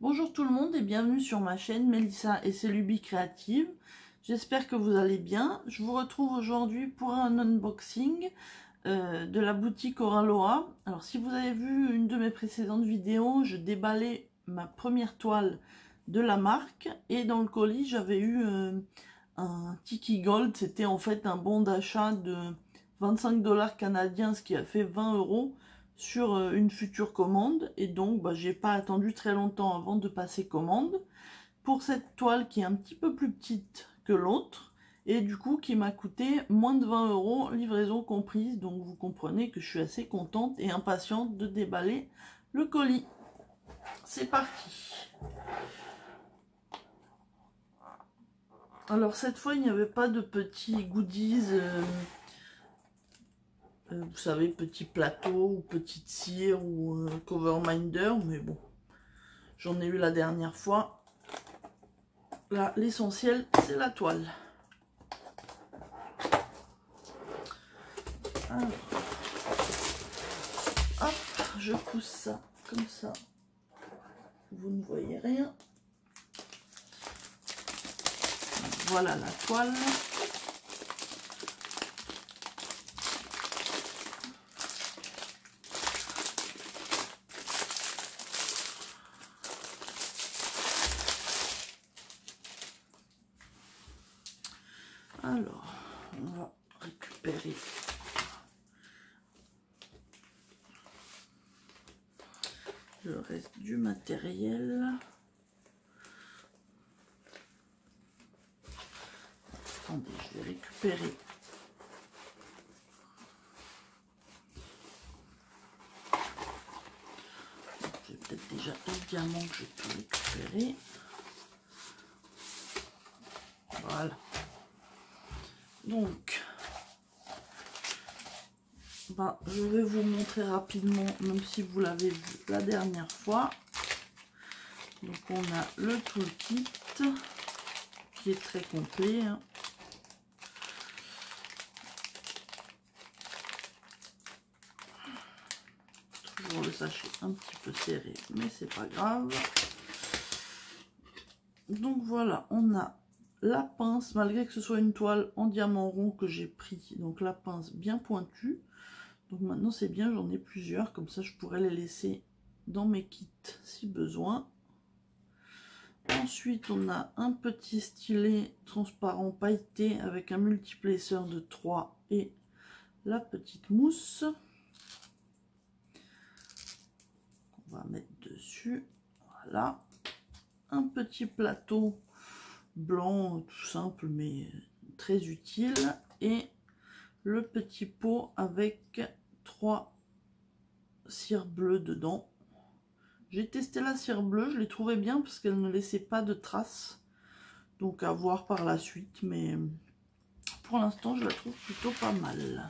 Bonjour tout le monde et bienvenue sur ma chaîne Mélissa et ses lubies créatives. J'espère que vous allez bien. Je vous retrouve aujourd'hui pour un unboxing de la boutique Oraloa. Alors si vous avez vu une de mes précédentes vidéos, je déballais ma première toile de la marque et dans le colis j'avais eu un Tiki Gold. C'était en fait un bon d'achat de 25 $ canadiens, ce qui a fait 20 € sur une future commande, et donc j'ai pas attendu très longtemps avant de passer commande pour cette toile qui est un petit peu plus petite que l'autre et du coup qui m'a coûté moins de 20 €, livraison comprise. Donc vous comprenez que je suis assez contente et impatiente de déballer le colis. C'est parti. Alors cette fois il n'y avait pas de petits goodies vous savez, petit plateau ou petite cire ou cover minder, mais bon, j'en ai eu la dernière fois. Là, l'essentiel, c'est la toile. Alors, hop, je pousse ça comme ça. Vous ne voyez rien. Voilà la toile. Alors, on va récupérer le reste du matériel. Attendez, je vais récupérer j'ai peut-être déjà un diamant que je peux récupérer. Voilà. Donc, je vais vous montrer rapidement, même si vous l'avez vu la dernière fois. Donc, on a le toolkit qui est très complet. Hein. Toujours le sachet un petit peu serré, mais c'est pas grave. Donc voilà, on a la pince, malgré que ce soit une toile en diamant rond que j'ai pris, donc la pince bien pointue. Donc maintenant c'est bien, j'en ai plusieurs, comme ça je pourrais les laisser dans mes kits si besoin. Ensuite on a un petit stylet transparent pailleté avec un multiplaceur de 3 et la petite mousse qu'on va mettre dessus. Voilà, un petit plateau blanc tout simple mais très utile et le petit pot avec 3 cires bleues dedans. J'ai testé la cire bleue, je l'ai trouvée bien parce qu'elle ne laissait pas de traces, donc à voir par la suite, mais pour l'instant je la trouve plutôt pas mal.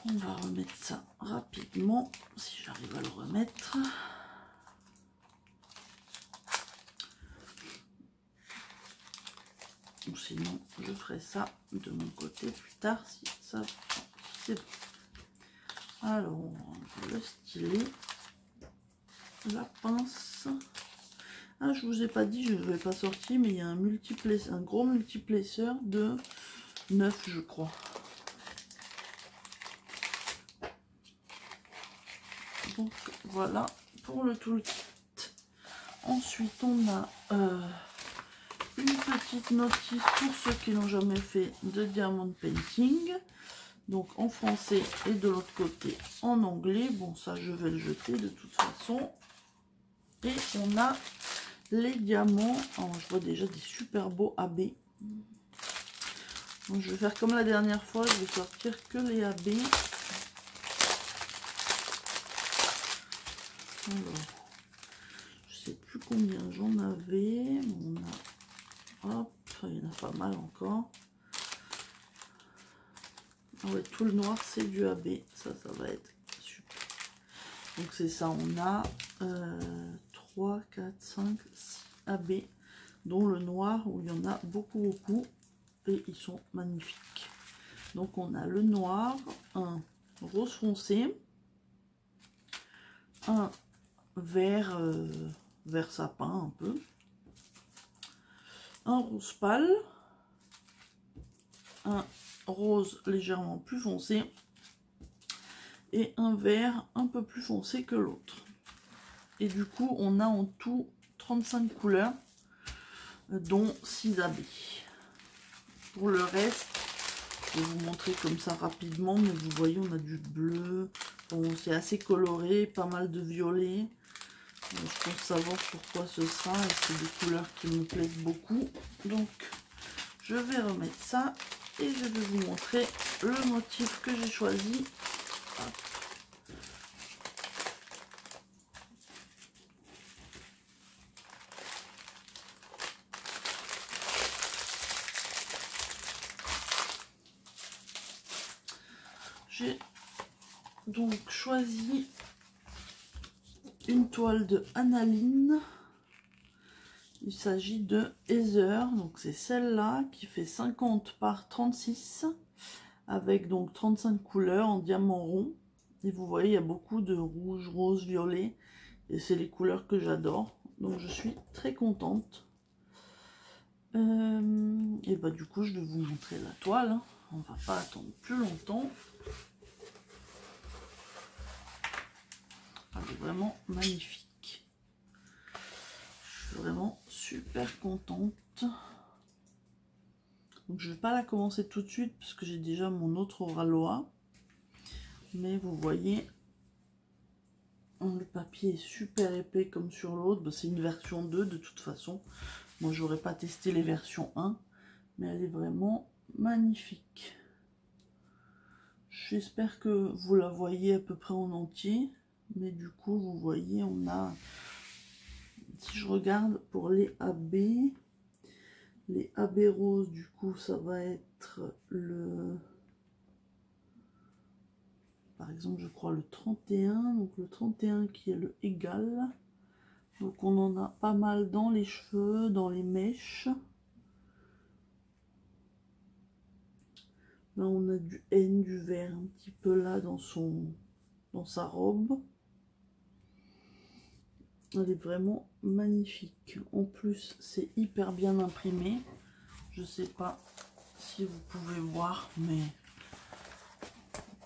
On va remettre ça rapidement si j'arrive à le remettre. Ou sinon je ferai ça de mon côté plus tard si ça c'est bon. Alors le stylet, la pince. Ah, je vous ai pas dit, je ne l'ai pas sorti, mais il y a un gros multiplaceur de 9 je crois. Donc voilà pour le toolkit. Ensuite on a une petite notice pour ceux qui n'ont jamais fait de diamond painting, donc en français et de l'autre côté en anglais. Bon, ça je vais le jeter de toute façon. Et on a les diamants. Alors, je vois déjà des super beaux AB. Donc, je vais faire comme la dernière fois, je vais sortir que les AB. Alors, je sais plus combien j'en avais. On a, hop, il y en a pas mal encore. Ah ouais, tout le noir c'est du AB, ça va être super. Donc c'est ça, on a 3, 4, 5, 6 AB, dont le noir où il y en a beaucoup, et ils sont magnifiques. Donc on a le noir, un rose foncé, un vert, vert sapin un peu. Un rose pâle. Un rose légèrement plus foncé. Et un vert un peu plus foncé que l'autre. Et du coup, on a en tout 35 couleurs, dont 6 habits. Pour le reste, je vais vous montrer comme ça rapidement, mais vous voyez, on a du bleu. Bon, c'est assez coloré, pas mal de violet. Je pense savoir pourquoi ce sera, et c'est des couleurs qui me plaisent beaucoup. Donc, je vais remettre ça et je vais vous montrer le motif que j'ai choisi. Hop. J'ai donc choisi une toile de analine. Il s'agit de Heather, donc c'est celle-là qui fait 50 par 36 avec donc 35 couleurs en diamant rond. Et vous voyez, il y a beaucoup de rouge, rose, violet et c'est les couleurs que j'adore. Donc je suis très contente. Et bah du coup, je vais vous montrer la toile. Hein. On va pas attendre plus longtemps. Elle est vraiment magnifique. Je suis vraiment super contente. Donc je vais pas la commencer tout de suite parce que j'ai déjà mon autre Oraloa. Mais vous voyez, le papier est super épais comme sur l'autre. Bah, c'est une version 2 de toute façon. Moi j'aurais pas testé les versions 1. Mais elle est vraiment magnifique. J'espère que vous la voyez à peu près en entier. Mais du coup, vous voyez, on a... Si je regarde pour les AB roses, du coup, ça va être le... Par exemple, je crois le 31. Donc le 31 qui est le égal. Donc on en a pas mal dans les cheveux, dans les mèches. Là, on a du N, du vert un petit peu là dans sa robe. Elle est vraiment magnifique. En plus, c'est hyper bien imprimé. Je sais pas si vous pouvez voir, mais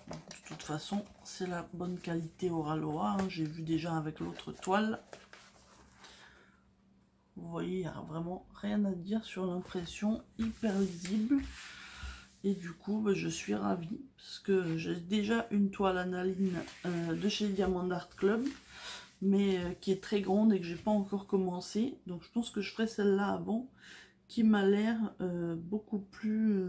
de toute façon, c'est la bonne qualité Oraloa. Hein. J'ai vu déjà avec l'autre toile. Vous voyez, il n'y a vraiment rien à dire sur l'impression, hyper lisible. Et du coup, bah, je suis ravie parce que j'ai déjà une toile analine de chez Diamond Art Club, mais qui est très grande et que j'ai pas encore commencé. Donc je pense que je ferai celle-là avant, qui m'a l'air beaucoup plus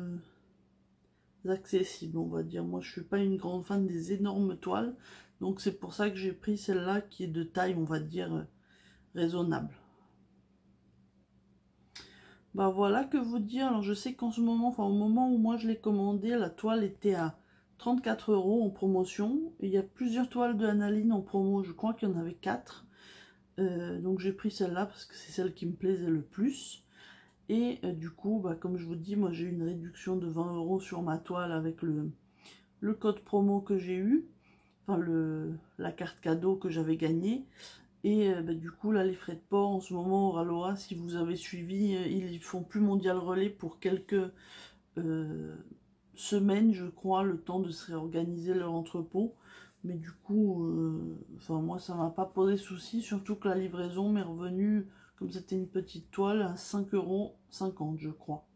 accessible, on va dire. Moi, je suis pas une grande fan des énormes toiles, donc c'est pour ça que j'ai pris celle-là qui est de taille, on va dire, raisonnable. Bah voilà, que vous dire. Alors je sais qu'en ce moment, enfin au moment où moi je l'ai commandé, la toile était à 34 € en promotion. Et il y a plusieurs toiles de analine en promo, je crois qu'il y en avait 4. Donc j'ai pris celle-là parce que c'est celle qui me plaisait le plus. Et du coup, bah, comme je vous dis, moi j'ai eu une réduction de 20 € sur ma toile avec le code promo que j'ai eu. Enfin la carte cadeau que j'avais gagnée. Et bah, du coup, là, les frais de port, en ce moment, Oraloa, si vous avez suivi, ils font plus Mondial Relais pour quelques semaines, je crois, le temps de se réorganiser leur entrepôt. Mais du coup, enfin, moi, ça m'a pas posé souci, surtout que la livraison m'est revenue, comme c'était une petite toile, à 5,50 €, je crois.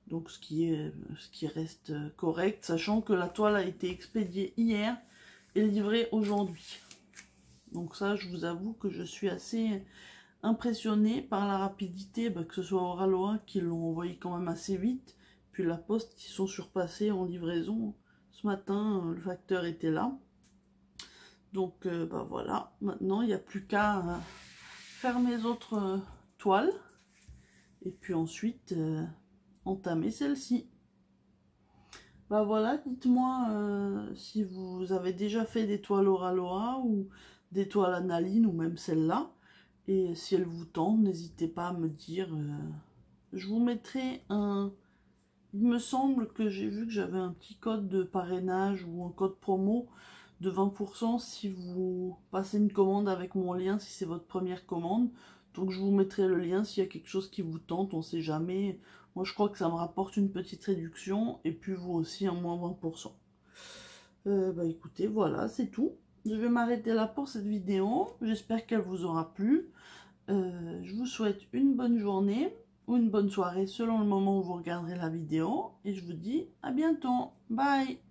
Donc, ce qui reste correct, sachant que la toile a été expédiée hier et livrée aujourd'hui. Donc ça, je vous avoue que je suis assez impressionnée par la rapidité, bah, que ce soit Oraloa qui l'ont envoyé quand même assez vite, puis la Poste qui sont surpassés en livraison. Ce matin, le facteur était là. Donc bah voilà, maintenant il n'y a plus qu'à faire mes autres toiles et puis ensuite entamer celle-ci. Bah voilà, dites-moi si vous avez déjà fait des toiles Oraloa ou des toiles analine ou même celle-là. Et si elle vous tente, n'hésitez pas à me dire. Je vous mettrai un... Il me semble que j'ai vu que j'avais un petit code de parrainage ou un code promo. de 20% si vous passez une commande avec mon lien, si c'est votre première commande. Donc je vous mettrai le lien s'il y a quelque chose qui vous tente, on sait jamais. Moi je crois que ça me rapporte une petite réduction et puis vous aussi un moins 20%. Bah écoutez, voilà, c'est tout. Je vais m'arrêter là pour cette vidéo. J'espère qu'elle vous aura plu. Je vous souhaite une bonne journée ou une bonne soirée selon le moment où vous regarderez la vidéo. Et je vous dis à bientôt. Bye!